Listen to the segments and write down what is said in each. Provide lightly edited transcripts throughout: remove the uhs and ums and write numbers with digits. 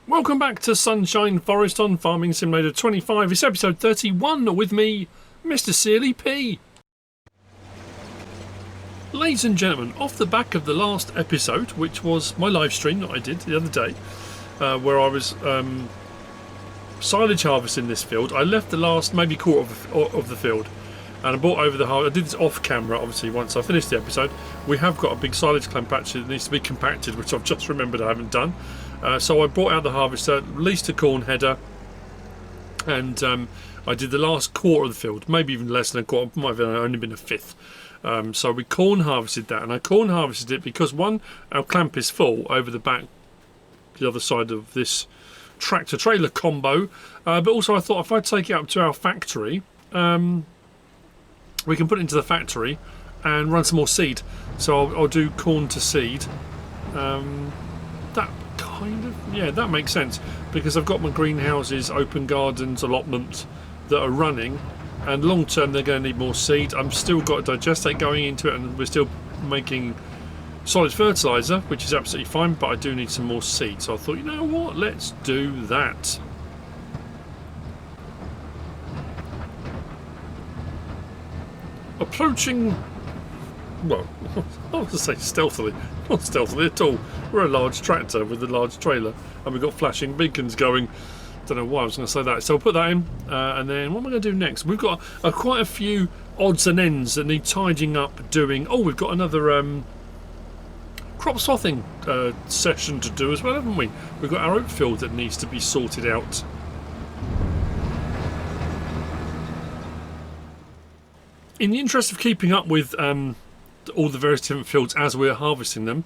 Welcome back to Sunshine Forest on Farming Simulator 25. It's episode 31 with me, MrSealyp. Ladies and gentlemen, off the back of the last episode, which was my live stream that I did the other day, where I was silage harvesting this field, I left the last maybe quarter of the field and I brought over the harvest. I did this off camera, obviously, once I finished the episode. We have got a big silage clamp patch that needs to be compacted, which I've just remembered I haven't done. So I brought out the harvester, released a corn header, and I did the last quarter of the field, maybe even less than a quarter, might have only been a fifth. So we corn harvested that, and I corn harvested it because one, our clamp is full over the back, the other side of this tractor trailer combo, but also I thought if I take it up to our factory, we can put it into the factory and run some more seed. So I'll do corn to seed. That kind of, yeah, that makes sense because I've got my greenhouses, open gardens allotment that are running, and long term they're going to need more seed. I'm still got a digestate going into it, and we're still making solid fertilizer, which is absolutely fine, but I do need some more seed. So I thought, you know what, let's do that. Approaching, well, I was to say stealthily, not stealthily at all. We're a large tractor with a large trailer, and we've got flashing beacons going. Don't know why I was going to say that. So I'll put that in, and then what am I going to do next? We've got quite a few odds and ends that need tidying up, doing. Oh, we've got another crop swathing session to do as well, haven't we? We've got our oat field that needs to be sorted out. In the interest of keeping up with all the various different fields as we're harvesting them,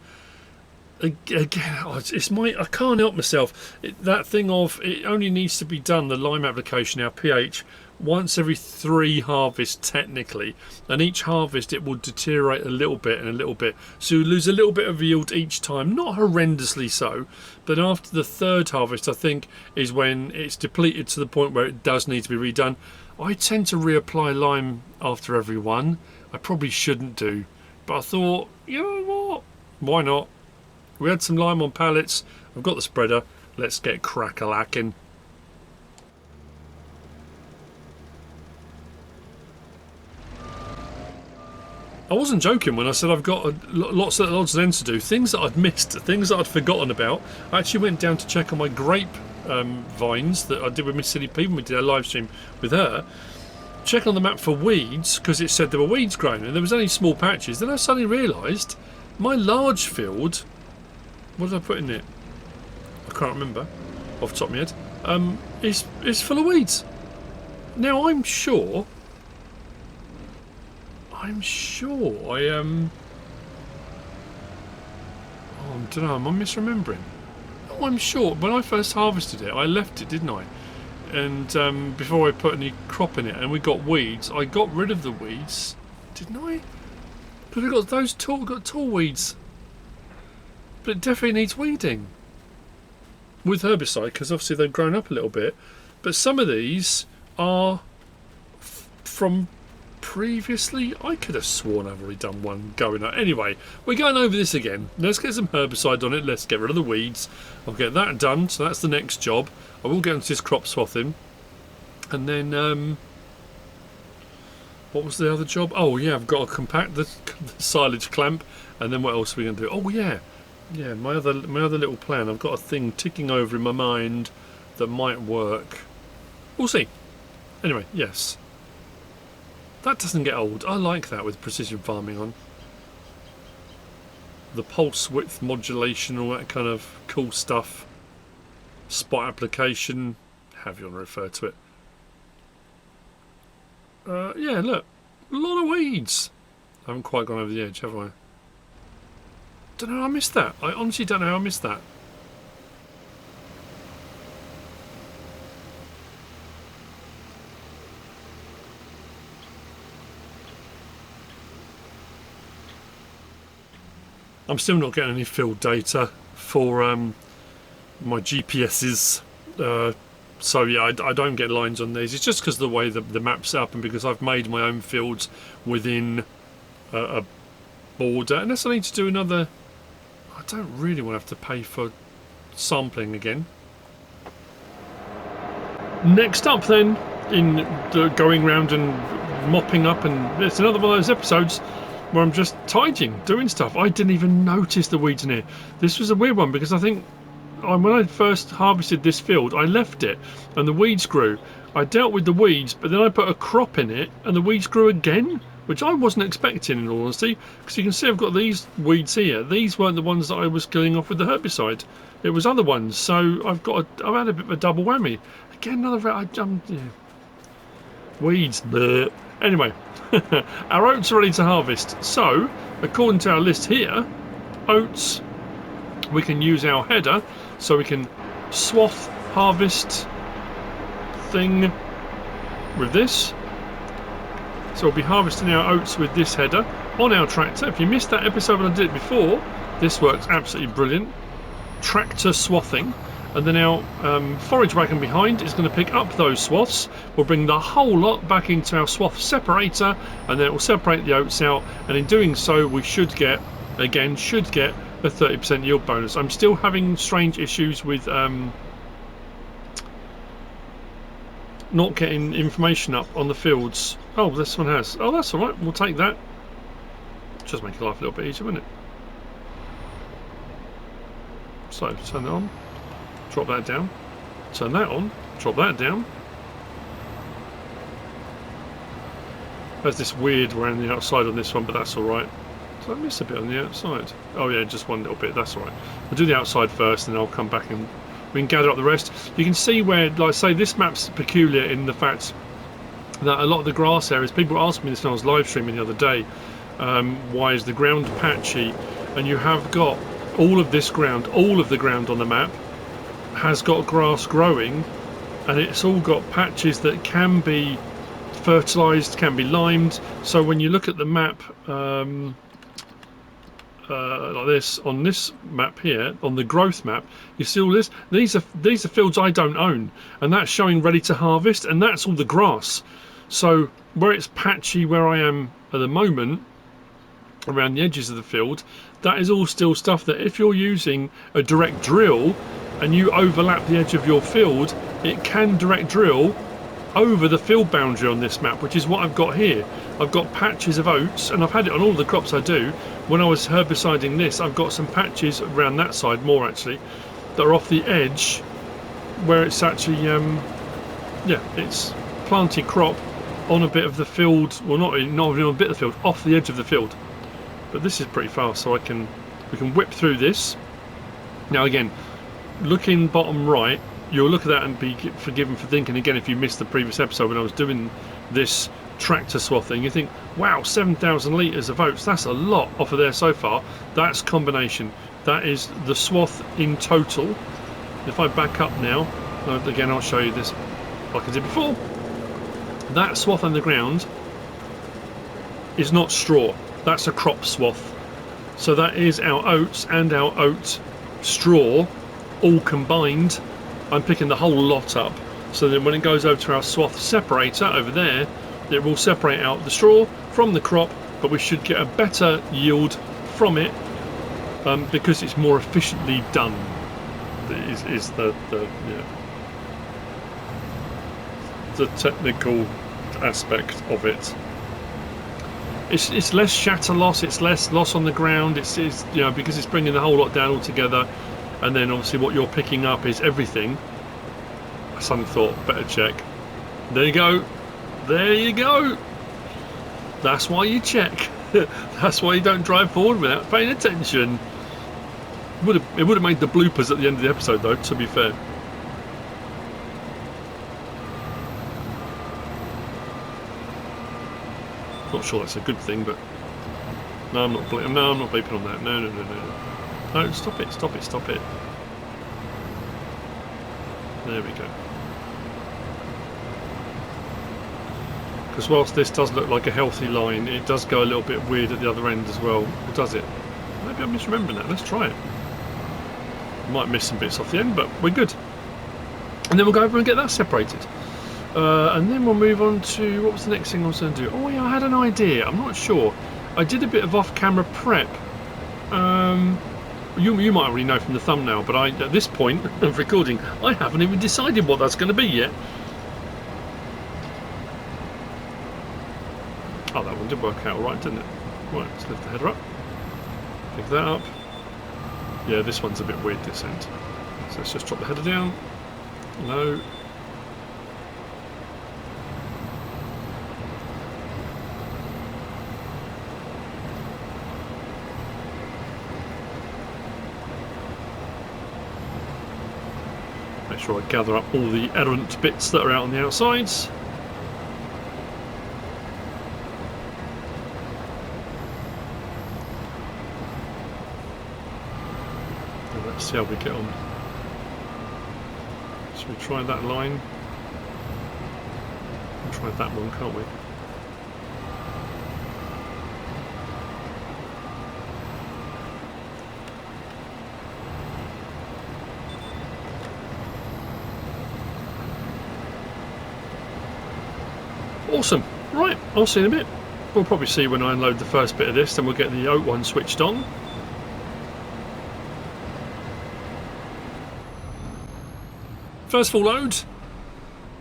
again, it's I can't help myself. That thing of it only needs to be done, the lime application, our pH, once every 3 harvests technically, and each harvest it will deteriorate a little bit and a little bit, so you lose a little bit of yield each time, not horrendously so, but after the 3rd harvest I think is when it's depleted to the point where it does need to be redone. I tend to reapply lime after every one. I probably shouldn't do, but I thought, you know what, why not? We had some lime on pallets, I've got the spreader, let's get crack-a-lacking. I wasn't joking when I said I've got lots of odds and ends to do, things that I'd missed, things that I'd forgotten about. I actually went down to check on my grape vines that I did with MrSealyp when we did our live stream with her. Check on the map for weeds, because it said there were weeds growing and there was only small patches. Then I suddenly realised my large field, what did I put in it? I can't remember off the top of my head. Is full of weeds. Now I'm sure I oh, I don't know, am I misremembering? Oh, I'm sure when I first harvested it I left it, didn't I? And before I put any crop in it and we got weeds, I got rid of the weeds, didn't I? But we got those tall weeds, but it definitely needs weeding with herbicide because obviously they've grown up a little bit, but some of these are from previously. I could have sworn I've already done one going up. Anyway, we're going over this again. Let's get some herbicide on it, let's get rid of the weeds. I'll get that done, so that's the next job. I will get into this crop swathing, and then what was the other job? Oh yeah, I've got to compact the silage clamp, and then what else are we going to do? Oh yeah, my other little plan. I've got a thing ticking over in my mind that might work. We'll see. Anyway, yes. That doesn't get old. I like that with precision farming on. The pulse width modulation, all that kind of cool stuff. Spot application, however you want to refer to it. Yeah, look. A lot of weeds. I haven't quite gone over the edge, have I? Don't know how I missed that. I honestly don't know how I missed that. I'm still not getting any field data for my GPSs, so yeah, I don't get lines on these. It's just because of the way the map's set up, and because I've made my own fields within a border. Unless I need to do another, I don't really want to have to pay for sampling again. Next up then, in the going round and mopping up, and it's another one of those episodes where I'm just tidying, doing stuff. I didn't even notice the weeds in here. This was a weird one because I think when I first harvested this field, I left it and the weeds grew. I dealt with the weeds, but then I put a crop in it and the weeds grew again, which I wasn't expecting in all honesty, because you can see I've got these weeds here. These weren't the ones that I was killing off with the herbicide. It was other ones, so I've had a bit of a double whammy. Again, another yeah. Weeds. Bleh. Anyway, our oats are ready to harvest. So, according to our list here, oats, we can use our header, so we can swath harvest thing with this. So we'll be harvesting our oats with this header on our tractor. If you missed that episode when I did it before, this works absolutely brilliant. Tractor swathing. And then our forage wagon behind is going to pick up those swaths. We'll bring the whole lot back into our swath separator, and then it will separate the oats out. And in doing so, we should get a 30% yield bonus. I'm still having strange issues with not getting information up on the fields. Oh, this one has. Oh, that's all right. We'll take that. Just make life a little bit easier, wouldn't it? So turn that on. Drop that down, turn that on, drop that down. There's this weird around the outside on this one, but that's alright. Did I miss a bit on the outside? Oh yeah, just one little bit, that's alright. I'll do the outside first and then I'll come back and we can gather up the rest. You can see where, like I say, this map's peculiar in the fact that a lot of the grass areas, people asked me this when I was live streaming the other day, why is the ground patchy? And you have got all of this ground, all of the ground on the map has got grass growing, and it's all got patches that can be fertilised, can be limed. So when you look at the map like this, on this map here, on the growth map, you see all this. These are fields I don't own, and that's showing ready to harvest, and that's all the grass. So where it's patchy where I am at the moment, around the edges of the field, that is all still stuff that if you're using a direct drill and you overlap the edge of your field, it can direct drill over the field boundary on this map, which is what I've got here. I've got patches of oats, and I've had it on all the crops I do. When I was herbiciding this, I've got some patches around that side, more actually, that are off the edge where it's actually yeah, it's planted crop on a bit of the field, well, not even on a bit of the field, off the edge of the field. But this is pretty fast, so we can whip through this. Now again, looking bottom right, you'll look at that and be forgiven for thinking, again, if you missed the previous episode when I was doing this tractor swathing, you think, wow, 7,000 litres of oats, that's a lot off of there so far. That's combination. That is the swath in total. If I back up now, again, I'll show you this like I did before. That swath on the ground is not straw. That's a crop swath. So that is our oats and our oat straw all combined. I'm picking the whole lot up, so that when it goes over to our swath separator over there, it will separate out the straw from the crop, but we should get a better yield from it because it's more efficiently done. Is the technical aspect of it. It's less shatter loss, it's less loss on the ground. It's you know, because it's bringing the whole lot down all together. And then obviously what you're picking up is everything. I suddenly thought, better check. There you go. There you go. That's why you check. That's why you don't drive forward without paying attention. It would have made the bloopers at the end of the episode though, to be fair. Not sure that's a good thing, but no, I'm not beeping on that. No. No, stop it. There we go. Because whilst this does look like a healthy line, it does go a little bit weird at the other end as well. Or does it? Maybe I'm misremembering that. Let's try it. Might miss some bits off the end, but we're good. And then we'll go over and get that separated. And then we'll move on to, what was the next thing I was going to do? Oh yeah, I had an idea. I'm not sure. I did a bit of off-camera prep. You might already know from the thumbnail, but at this point of recording, I haven't even decided what that's going to be yet. it did work out alright, didn't it? Right, let's lift the header up. Pick that up. Yeah, this one's a bit weird, this end. So let's just drop the header down. No. Make sure I gather up all the errant bits that are out on the outsides. And let's see how we get on. Should we try that line? We'll try that one, can't we? Awesome. Right, I'll see you in a bit. We'll probably see when I unload the first bit of this, then we'll get the oat one switched on. First full load.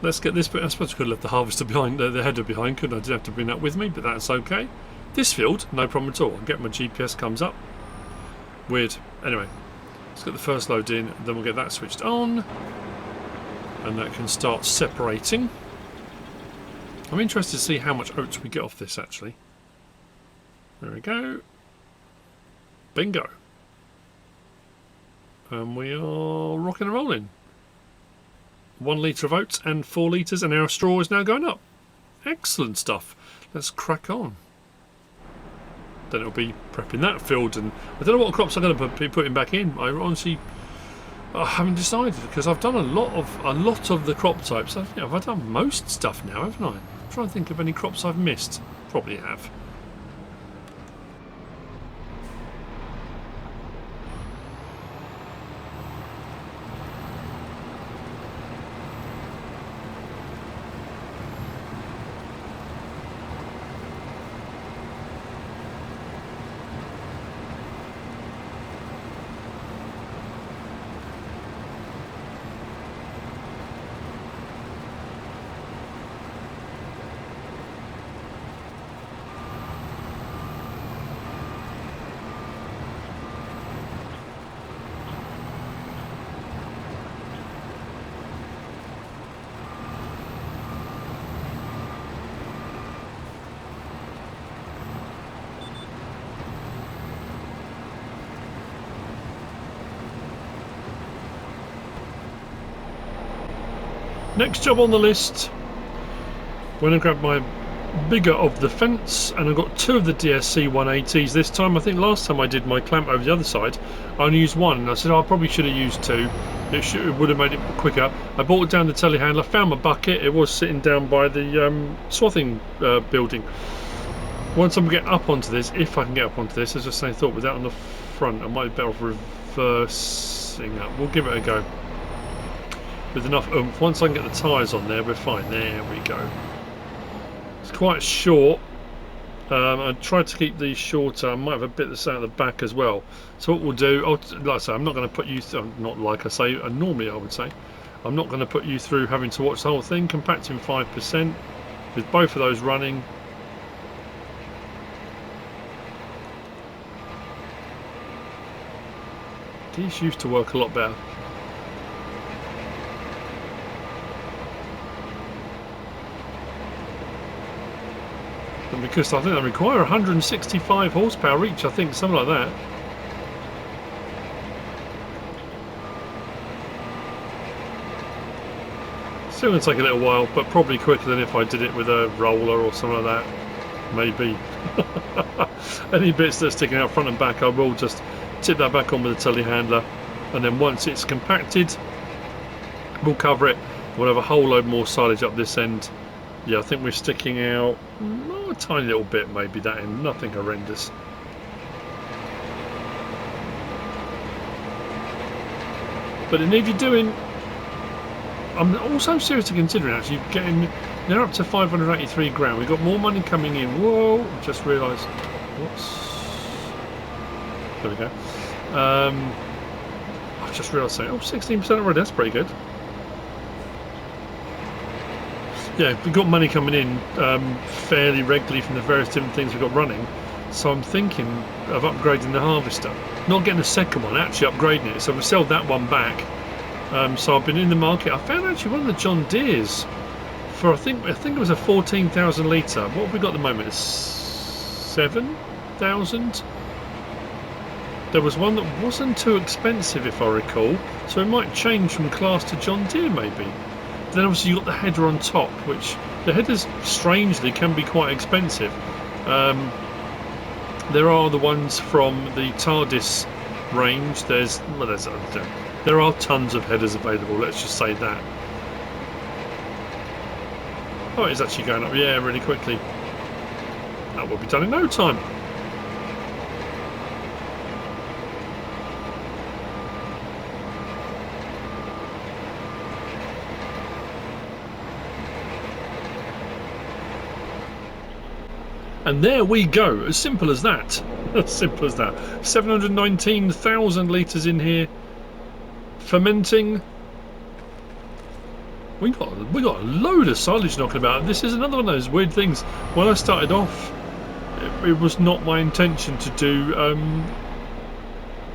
Let's get this bit. I suppose I could have left the harvester behind, the header behind, couldn't I? I did have to bring that with me, but that's okay. This field, no problem at all. I'll get my GPS comes up. Weird. Anyway, let's get the first load in, then we'll get that switched on. And that can start separating. I'm interested to see how much oats we get off this, actually. There we go. Bingo. And we are rocking and rolling. 1 litre of oats and 4 litres, and our straw is now going up. Excellent stuff. Let's crack on. Then it'll be prepping that field, and I don't know what crops I'm going to be putting back in. I honestly haven't decided, because I've done a lot of the crop types. I've done most stuff now, haven't I? I'm trying to think of any crops I've missed. Probably have. Next job on the list, when I grab my bigger of the fence, and I've got 2 of the DSC 180s this time. I think last time I did my clamp over the other side, I only used 1, and I said, I probably should have used 2. It would have made it quicker. I brought down the telehandler, found my bucket. It was sitting down by the swathing building. Once I get up onto this, if I can get up onto this, as I say, thought with that on the front, I might be better off reversing up. We'll give it a go. With enough oomph, once I can get the tyres on there, we're fine. There we go. It's quite short. I tried to keep these shorter. I might have a bit that's out of the back as well. So what we'll do, like I say, I'm not going to put you through, not like I say, normally I would say, I'm not going to put you through having to watch the whole thing. Compacting 5%, with both of those running. These used to work a lot better. And because I think they require 165 horsepower each, I think, something like that. Still going to take a little while, but probably quicker than if I did it with a roller or something like that. Maybe. Any bits that are sticking out front and back, I will just tip that back on with a telehandler, and then once it's compacted, we'll cover it. We'll have a whole load more silage up this end. Yeah, I think we're sticking out a tiny little bit, maybe that end, nothing horrendous. But it needed doing. I'm also seriously considering actually getting. They're up to 583 grand. We've got more money coming in. Whoa! I just realised. Whoops. There we go. I've just realised something. Oh, 16% already. That's pretty good. yeah, we've got money coming in fairly regularly from the various different things we've got running. So I'm thinking of upgrading the harvester. Not getting a second one, actually upgrading it. So we sold that one back. So I've been in the market. I found actually one of the John Deere's for I think it was a 14,000 litre. What have we got at the moment? It's 7,000. There was one that wasn't too expensive, if I recall. So it might change from class to John Deere, maybe. Then obviously you've got the header on top, which the headers strangely can be quite expensive. There are the ones from the Tardis range. There are tons of headers available, let's just say that. Oh, it's actually going up, yeah, really quickly. That will be done in no time. And there we go, as simple as that. As simple as that. 719,000 litres in here. Fermenting. We got a load of silage knocking about. This is another one of those weird things. When I started off, it was not my intention to do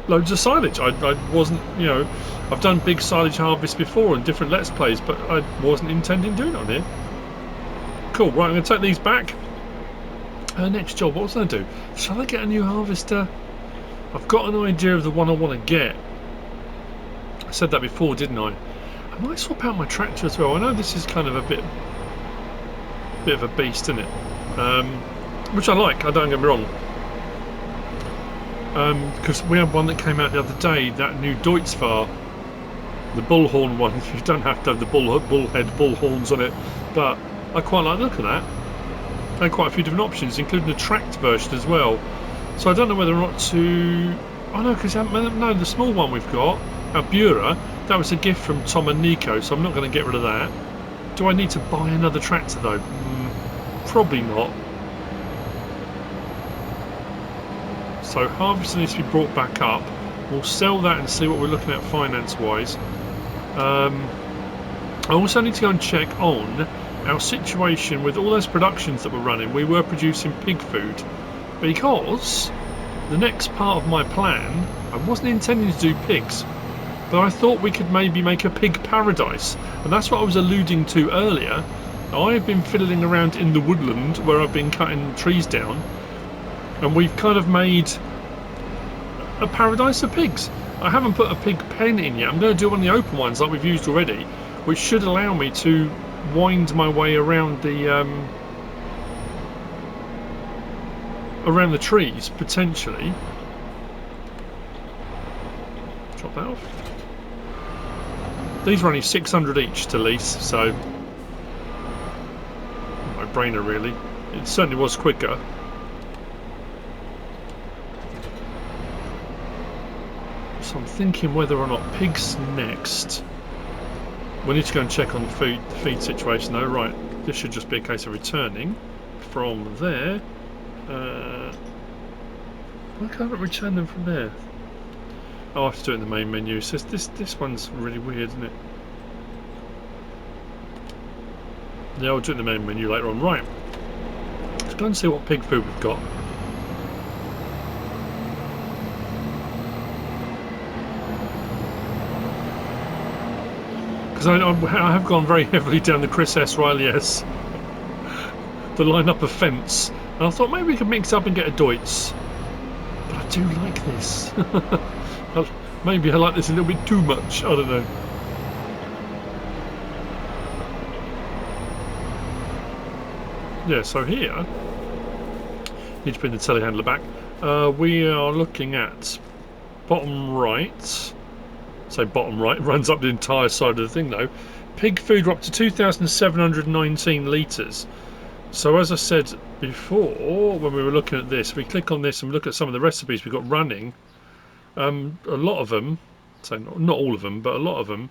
loads of silage. I wasn't, you know, I've done big silage harvests before in different Let's Plays, but I wasn't intending doing it on here. Cool, right, I'm going to take these back. Next job, what was I going to do? Shall I get a new harvester? I've got an idea of the one I want to get. I said that before, didn't I? I might swap out my tractor as well. I know this is kind of a bit of a beast, isn't it? Which I like, I don't get me wrong. Because we had one that came out the other day, that new Deutzfahr, the bullhorn one. You don't have to have the bull horns on it, but I quite like the look of that. And quite a few different options, including a tracked version as well. So I don't know whether or not to... Oh no, because no, the small one we've got, our Bura, that was a gift from Tom and Nico, so I'm not going to get rid of that. Do I need to buy another tractor though? Probably not. So harvester needs to be brought back up. We'll sell that and see what we're looking at finance-wise. I also need to go and check on our situation with all those productions that were running. We were producing pig food because the next part of my plan, I wasn't intending to do pigs, but I thought we could maybe make a pig paradise, and that's what I was alluding to earlier. I've been fiddling around in the woodland where I've been cutting trees down, and we've kind of made a paradise of pigs. I haven't put a pig pen in yet. I'm going to do one of the open ones like we've used already, which should allow me to wind my way around the trees potentially. Drop that off. These are only 600 each to lease, so no brainer really. It certainly was quicker. So I'm thinking whether or not pigs next. We need to go and check on the feed situation though. Right, this should just be a case of returning from there. Why can't I return them from there? Oh, I have to do it in the main menu. So this one's really weird, isn't it? Yeah, I'll do it in the main menu later on. Right, let's go and see what pig food we've got. Because I have gone very heavily down the Chris S. Riley S. The line-up of fence. And I thought maybe we could mix up and get a Deutz. But I do like this. Maybe I like this a little bit too much. I don't know. Yeah, so here... Need to bring the telehandler back. We are looking at bottom right... So bottom right, runs up the entire side of the thing though. Pig food are up to 2,719 litres. So as I said before, when we were looking at this, we click on this and look at some of the recipes we've got running. A lot of them, so not all of them, but a lot of them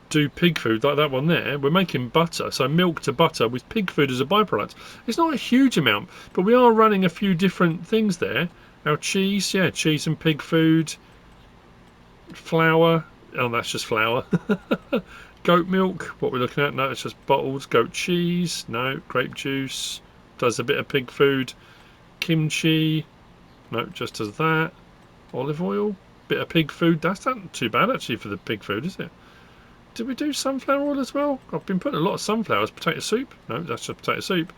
do pig food, like that one there. We're making butter, so milk to butter with pig food as a byproduct. It's not a huge amount, but we are running a few different things there. Our cheese, yeah, cheese and pig food. Flour. Oh, that's just flour. Goat milk, what we're looking at? No, it's just bottles. Goat cheese, no. Grape juice, does a bit of pig food. Kimchi, no, just does that. Olive oil, bit of pig food. That's not too bad actually for the pig food, is it? Did we do sunflower oil as well? I've been putting a lot of sunflowers. Potato soup, no, that's just potato soup.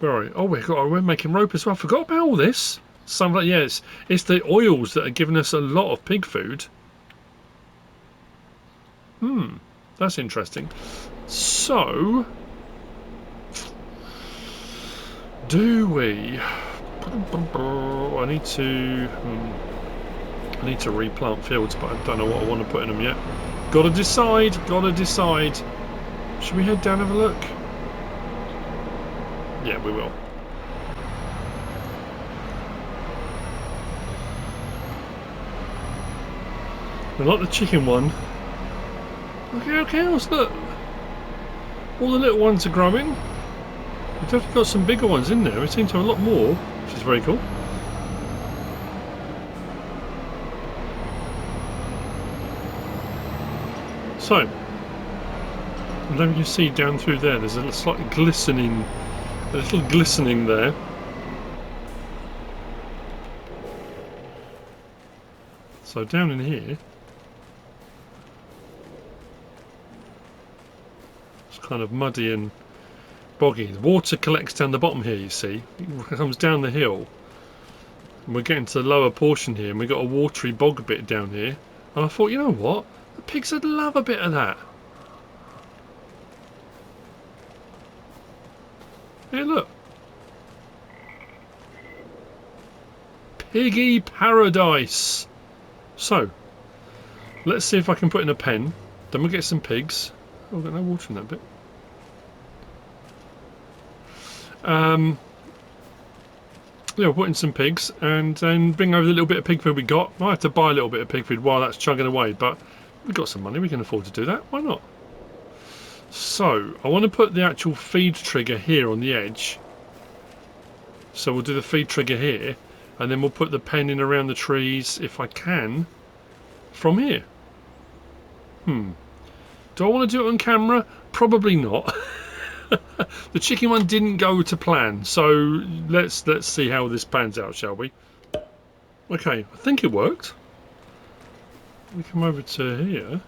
Where are we? Oh, we're making rope as well. I forgot about all this. Sunflower, yeah, it's the oils that are giving us a lot of pig food. That's interesting. So, do we? I need to replant fields, but I don't know what I want to put in them yet. Gotta decide. Should we head down and have a look? Yeah, we will. I like the chicken one. Okay, look. All the little ones are growing. We've definitely got some bigger ones in there. We seem to have a lot more, which is very cool. So, I don't know if you see down through there, there's a little glistening there. So down in here, it's kind of muddy and boggy. The water collects down the bottom here, you see. It comes down the hill. And we're getting to the lower portion here, and we've got a watery bog bit down here. And I thought, you know what? The pigs would love a bit of that. Hey, look. Piggy paradise. So, let's see if I can put in a pen. Then we'll get some pigs. Oh, I've got no water in that bit. Yeah, we'll put in some pigs and then bring over the little bit of pig food we got. Might have to buy a little bit of pig food while that's chugging away, but we've got some money, we can afford to do that. Why not? So, I want to put the actual feed trigger here on the edge. So we'll do the feed trigger here, and then we'll put the pen in around the trees, if I can, from here. Do I want to do it on camera? Probably not. The chicken one didn't go to plan, so let's see how this pans out, shall we? Okay, I think it worked. We come over to here.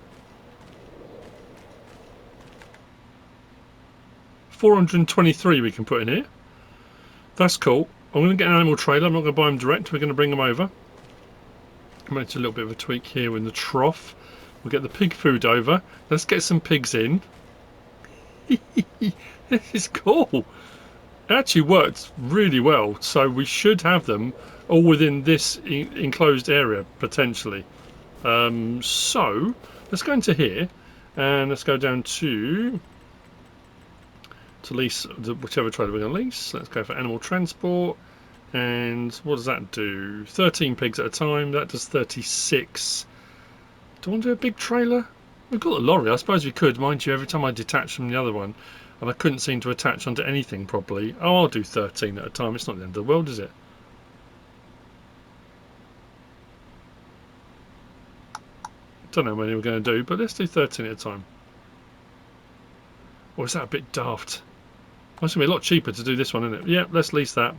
423 we can put in here. That's cool. I'm going to get an animal trailer. I'm not going to buy them direct. We're going to bring them over. Make a little bit of a tweak here in the trough. We'll get the pig food over. Let's get some pigs in. This is cool. It actually worked really well. So we should have them all within this enclosed area, potentially. So let's go into here. And let's go down to lease whichever trailer we're going to lease. Let's go for animal transport. And what does that do? 13 pigs at a time. That does 36. Do I want to do a big trailer? We've got a lorry. I suppose we could. Mind you, every time I detach from the other one, and I couldn't seem to attach onto anything properly. Oh, I'll do 13 at a time. It's not the end of the world, is it? Don't know how many we're going to do, but let's do 13 at a time. Or is that a bit daft? It's going to be a lot cheaper to do this one, isn't it? Yeah, let's lease that.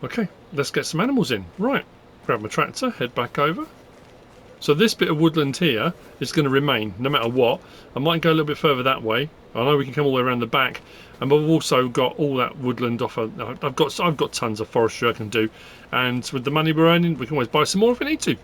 Okay, let's get some animals in. Right, grab my tractor, head back over. So this bit of woodland here is going to remain, no matter what. I might go a little bit further that way. I know we can come all the way around the back, and we've also got all that woodland off. I've got tons of forestry I can do, and with the money we're earning, we can always buy some more if we need to.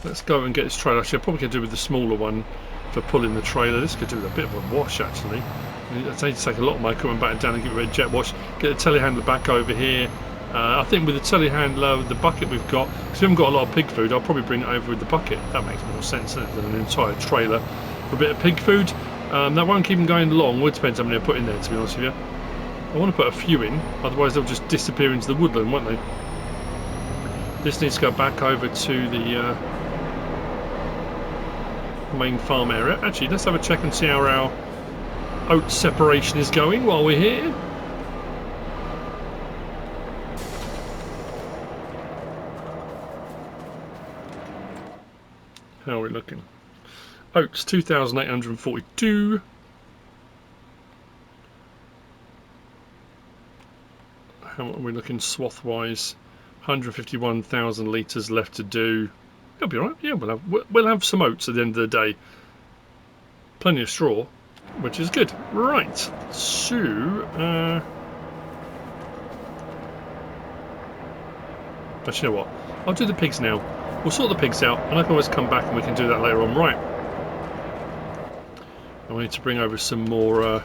Let's go and get this trailer. Actually, I probably could do with the smaller one for pulling the trailer. This could do with a bit of a wash, actually. I need to take a lot of my equipment back down and give it a jet wash. Get the telehandler back over here. I think with the telehandler, with the bucket we've got, because we haven't got a lot of pig food, I'll probably bring it over with the bucket. That makes more sense than an entire trailer for a bit of pig food. That won't keep them going long. Well, it depends how many I put in there, to be honest with you. I want to put a few in, otherwise they'll just disappear into the woodland, won't they? This needs to go back over to the main farm area. Actually, let's have a check and see how our oat separation is going while we're here. How are we looking? Oats 2,842. How are we looking Swath wise? 151,000 litres left to do. It'll be alright. Yeah, we'll have some oats at the end of the day. Plenty of straw, which is good. Right. So, but you know what? I'll do the pigs now. We'll sort the pigs out, and I can always come back and we can do that later on. Right. And we need to bring over some more.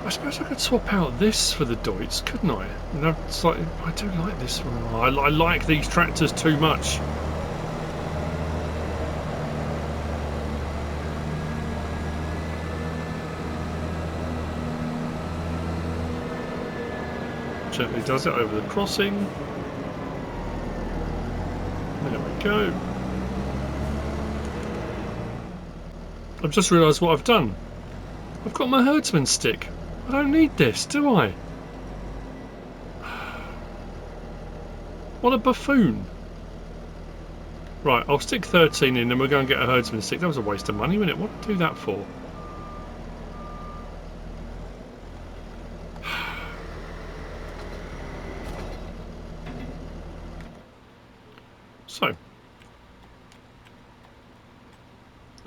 I suppose I could swap out this for the Deutz, couldn't I? No, it's like, I do like this one. I like these tractors too much. Gently does it over the crossing. There we go. I've just realised what I've done. I've got my herdsman stick. I don't need this, do I? What a buffoon. Right, I'll stick 13 in and we'll go and get a herdsman stick. That was a waste of money, wasn't it? What did I do that for? So,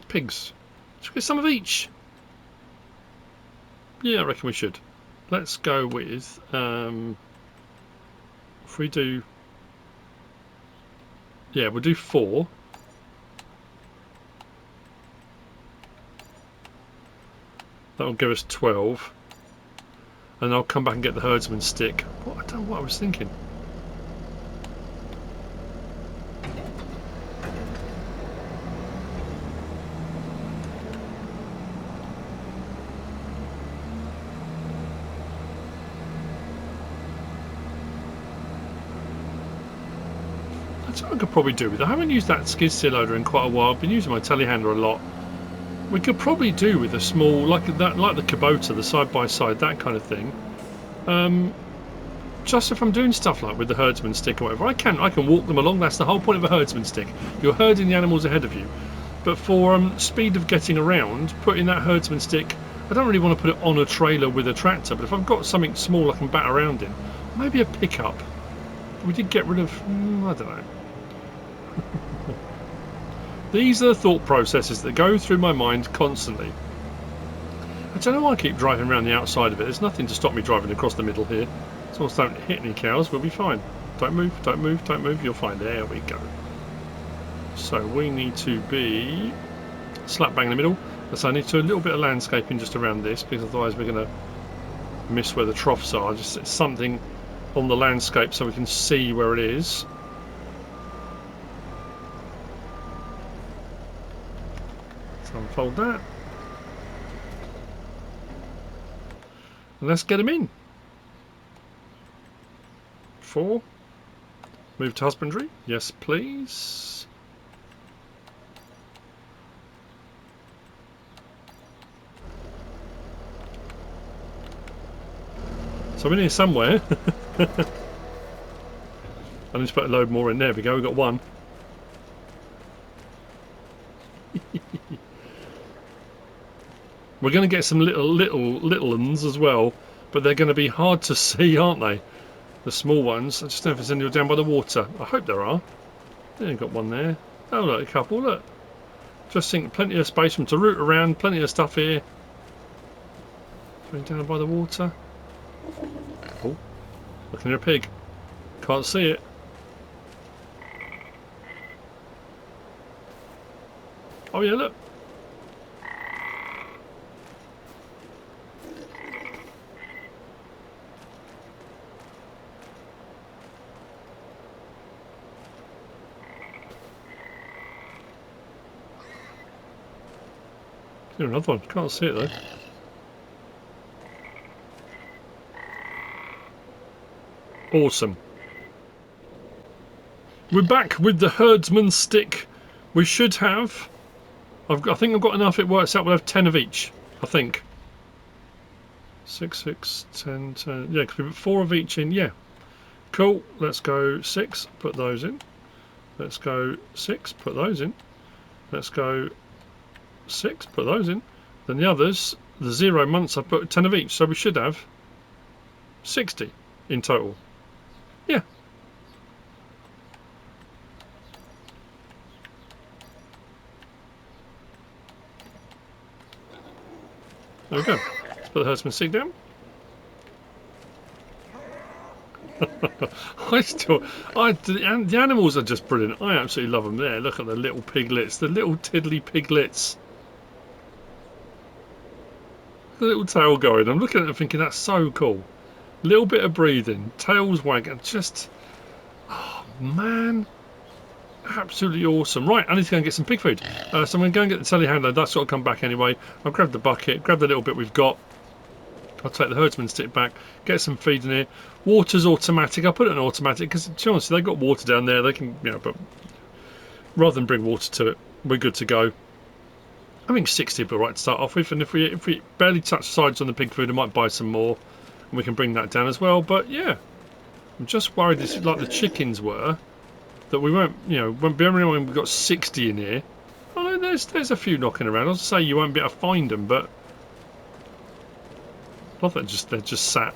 pigs. Should we get some of each? Yeah, I reckon we should. Let's go with, if we do, yeah, we'll do 4. That'll give us 12. And I'll come back and get the herdsman stick. I don't know what I was thinking. That's what I could probably do with it. I haven't used that skid steer loader in quite a while. I've been using my telehandler a lot. We could probably do with a small, like the Kubota, the side-by-side, that kind of thing. Just if I'm doing stuff like with the herdsman stick or whatever, I can walk them along. That's the whole point of a herdsman stick. You're herding the animals ahead of you. But for speed of getting around, putting that herdsman stick, I don't really want to put it on a trailer with a tractor. But if I've got something small I can bat around in, maybe a pickup. We did get rid of, I don't know. These are the thought processes that go through my mind constantly. I don't know why I keep driving around the outside of it. There's nothing to stop me driving across the middle here. As long as I don't hit any cows, we'll be fine. Don't move, don't move, don't move. You're fine. There we go. So we need to be slap bang in the middle. So I need to do a little bit of landscaping just around this, because otherwise we're going to miss where the troughs are. Just something on the landscape so we can see where it is. So unfold that. And let's get them in. 4. Move to husbandry. Yes, please. So I'm in here somewhere. I need to put a load more in. There we go. We've got 1. We're going to get some little ones as well, but they're going to be hard to see, aren't they? The small ones. I just don't know if there's any down by the water. I hope there are. Yeah, you've got one there. Oh, look, a couple. Look. Just think, plenty of space for them to root around. Plenty of stuff here. Going down by the water. Oh, looking at a pig. Can't see it. Oh yeah, look. Here's another one. Can't see it though. Awesome. We're back with the herdsman stick. We should have. I think I've got enough. It works out. We'll have 10 of each. I think. 6, 6, 10, 10. Yeah, because we put 4 of each in. Yeah. Cool, let's go 6, put those in. Let's go 6, put those in. Let's go 6, put those in. Then the others, the 0 months, I put 10 of each, so we should have 60 in total. Yeah. There we go. Let's put the herdsman seat down. The animals are just brilliant. I absolutely love them. There, look at the little piglets, the little tiddly piglets. The little tail going. I'm looking at them thinking that's so cool. Little bit of breathing, tails wagging, just, oh man, absolutely awesome. Right, I need to go and get some pig food. So I'm going to go and get the telehandler. That's got to come back anyway. I'll grab the bucket, grab the little bit we've got. I'll take the herdsman stick back, get some feed in here. Water's automatic. I'll put it in automatic because, to be honest, they've got water down there. They can, but rather than bring water to it, we're good to go. I think 60 would be right to start off with, and if we barely touch sides on the pig food, I might buy some more, and we can bring that down as well. But yeah, I'm just worried this is like the chickens were, that we won't, won't be able to when we've got 60 in here. Oh no, there's a few knocking around. I'll say you won't be able to find them, but I thought they're just sat.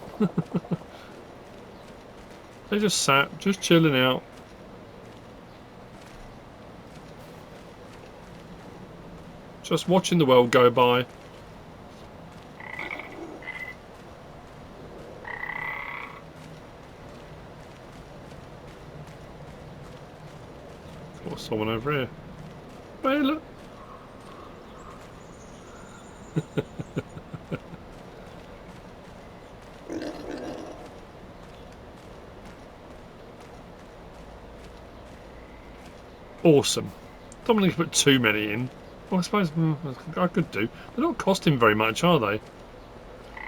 They just sat, just chilling out. Just watching the world go by. Got someone over here. Hey, look. Awesome. Don't want to put too many in. Well, I suppose I could do. They're not costing very much, are they?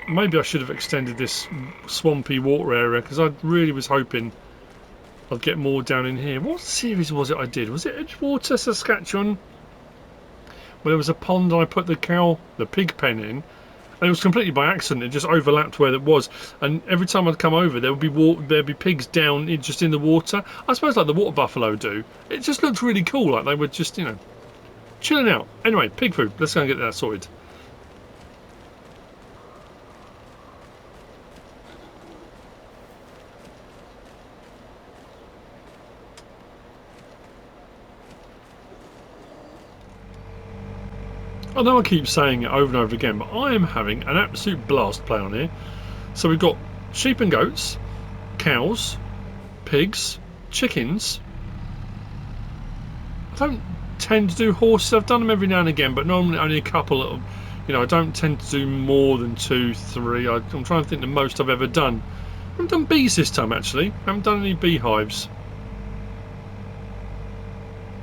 Maybe I should have extended this swampy water area because I really was hoping I'd get more down in here. What series was it I did? Was it Edgewater, Saskatchewan? Where there was a pond and I put the pig pen in. And it was completely by accident. It just overlapped where it was, and every time I'd come over, there'd be pigs down just in the water. I suppose like the water buffalo do. It just looked really cool, like they were just chilling out. Anyway, pig food. Let's go and get that sorted. I know I keep saying it over and over again, but I am having an absolute blast playing on here. So we've got sheep and goats, cows, pigs, chickens. I don't tend to do horses. I've done them every now and again, but normally only a couple of, I don't tend to do more than 2, 3. I'm trying to think the most I've ever done. I haven't done bees this time, actually. I haven't done any beehives,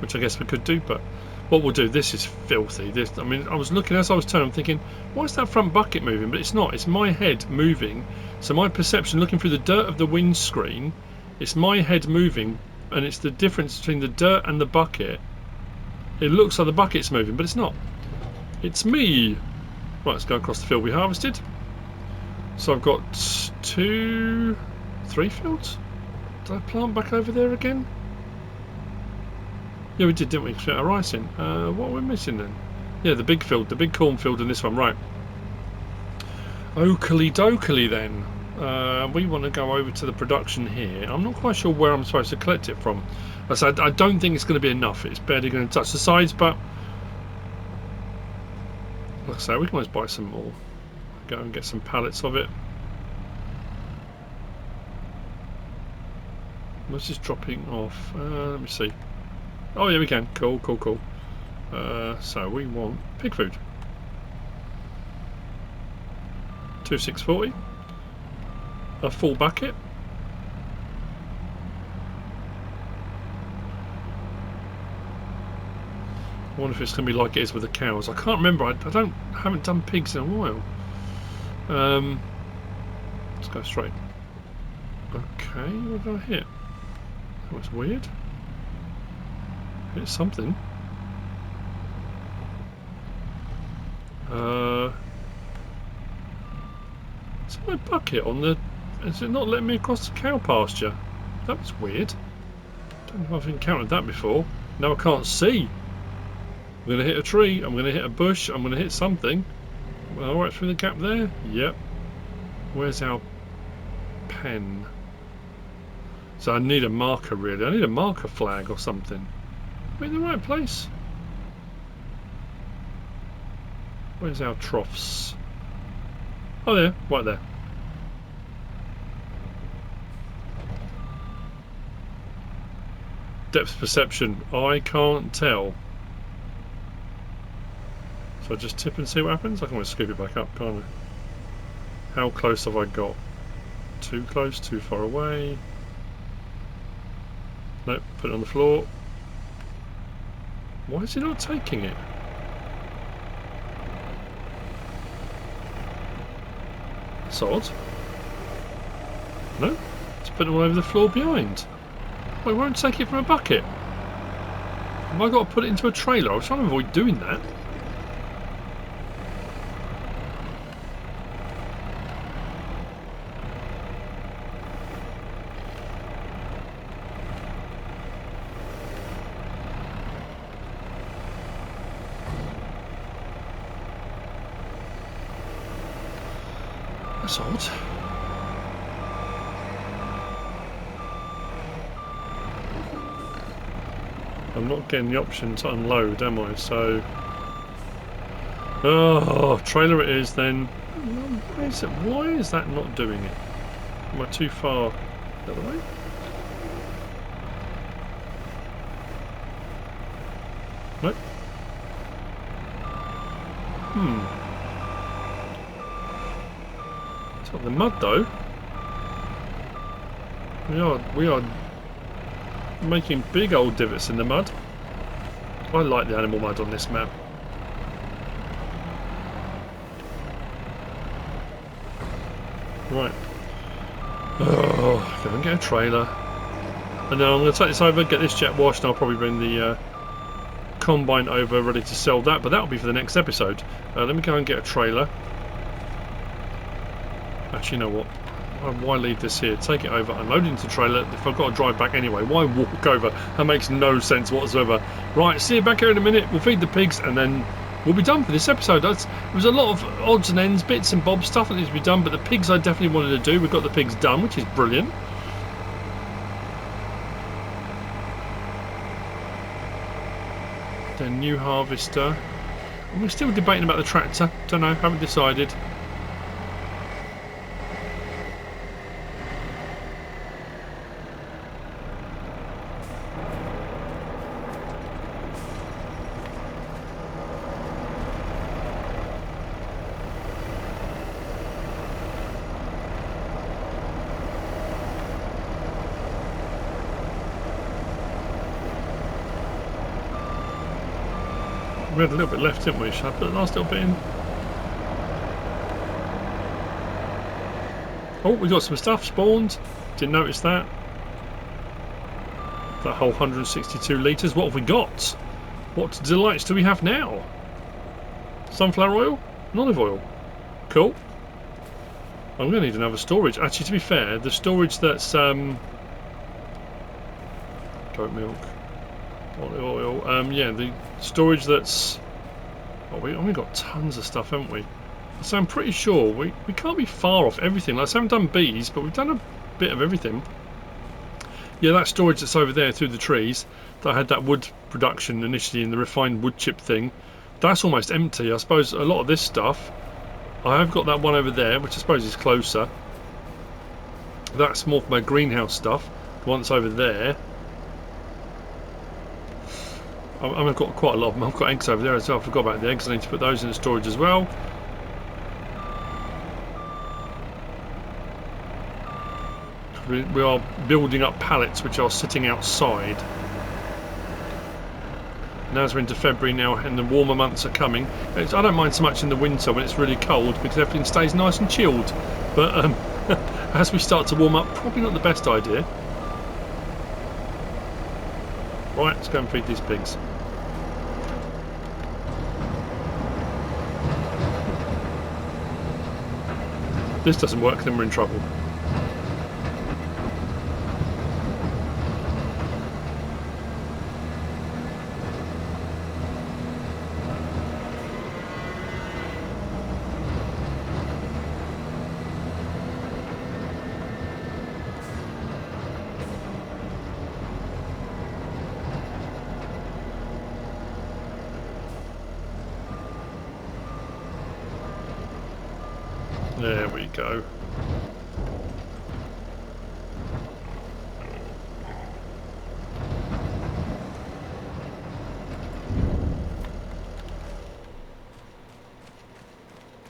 which I guess we could do, but what we'll do, this is filthy. I mean, I was looking as I was turning, I'm thinking, why is that front bucket moving? But it's not. It's my head moving. So my perception, looking through the dirt of the windscreen, it's my head moving, and it's the difference between the dirt and the bucket. It looks like the bucket's moving, but it's not. It's me. Right, let's go across the field we harvested. So I've got 2, 3 fields. Did I plant back over there again? Yeah, we did, didn't we? Put our rice in. What are we missing then? Yeah, the big field, the big cornfield and this one, right. Oakley dokley then. We want to go over to the production here. I'm not quite sure where I'm supposed to collect it from. I said I don't think it's going to be enough. It's barely going to touch the sides, but like I say, we can always buy some more. Go and get some pallets of it. What's this dropping off? Let me see. Oh yeah, we can. Cool, cool, cool. So we want pig food. 2,640. A full bucket. I wonder if it's going to be like it is with the cows. I can't remember. I haven't done pigs in a while. Let's go straight. Okay, what did I hit? That was weird. Hit something. Is my bucket on the... Is it not letting me across the cow pasture? That was weird. Don't know if I've encountered that before. Now I can't see. I'm going to hit a tree. I'm going to hit a bush. I'm going to hit something. Well, right through the gap there. Yep. Where's our pen? So I need a marker, really. I need a marker flag or something. Am I in the right place? Where's our troughs? Oh, there. Right there. Depth perception. I can't tell. So I just tip and see what happens? I can always scoop it back up, can't I? How close have I got? Too close? Too far away? Nope, put it on the floor. Why is he not taking it? That's odd. No? It's putting it all over the floor behind. Well, it won't take it from a bucket. Have I got to put it into a trailer? I was trying to avoid doing that. That's odd. I'm not getting the option to unload, am I? So, oh, trailer it is then. Why is that not doing it? Am I too far the other way? Nope. It's not the mud though. We are making big old divots in the mud. I like the animal mud on this map. Right. Oh, go and get a trailer. And then I'm going to take this over, get this jet washed, and I'll probably bring the combine over ready to sell that, but that'll be for the next episode. Let me go and get a trailer. Actually, you know what? Why leave this here? Take it over, unload it into the trailer. If I've got to drive back anyway, why walk over? That makes no sense whatsoever. Right, see you back here in a minute. We'll feed the pigs and then we'll be done for this episode. There was a lot of odds and ends, bits and bobs, stuff that needs to be done, but the pigs I definitely wanted to do. We've got the pigs done, which is brilliant. The new harvester. And we're still debating about the tractor. Don't know, haven't decided. We had a little bit left, didn't we? Shall I put the last little bit in? Oh, we got some stuff spawned. Didn't notice that. That whole 162 litres. What have we got? What delights do we have now? Sunflower oil? And olive oil. Cool. I'm going to need another storage. Actually, to be fair, the storage that's goat milk, olive oil. Yeah, the storage that's. Oh, we only got tons of stuff, haven't we? So I'm pretty sure we can't be far off everything. Like, I haven't done bees, but we've done a bit of everything. Yeah, that storage that's over there through the trees, that had that wood production initially in the refined wood chip thing, that's almost empty. I suppose a lot of this stuff, I have got that one over there, which I suppose is closer. That's more for my greenhouse stuff. The one that's over there. I've got quite a lot of them. I've got eggs over there as well. I forgot about the eggs. I need to put those in the storage as well. We are building up pallets which are sitting outside. Now as we're into February now and the warmer months are coming, I don't mind so much in the winter when it's really cold because everything stays nice and chilled. But as we start to warm up, probably not the best idea. Right, let's go and feed these pigs. If this doesn't work, then we're in trouble. There we go.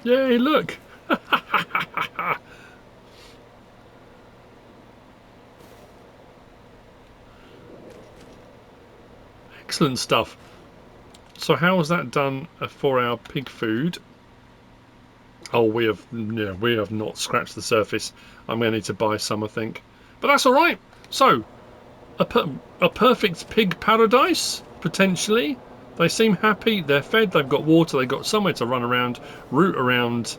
Yay, look! Excellent stuff. So how was that done for our pig food? Oh, we have not scratched the surface. I'm going to need to buy some, I think. But that's all right. So, a perfect pig paradise, potentially. They seem happy. They're fed. They've got water. They've got somewhere to run around, root around,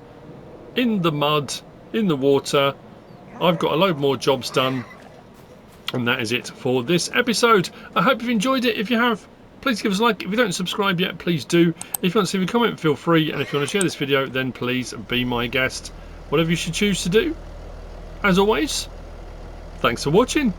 in the mud, in the water. I've got a load more jobs done. And that is it for this episode. I hope you've enjoyed it. If you have, please give us a like. If you don't subscribe yet, please do. If you want to leave a comment, feel free. And if you want to share this video, then please be my guest. Whatever you should choose to do. As always, thanks for watching.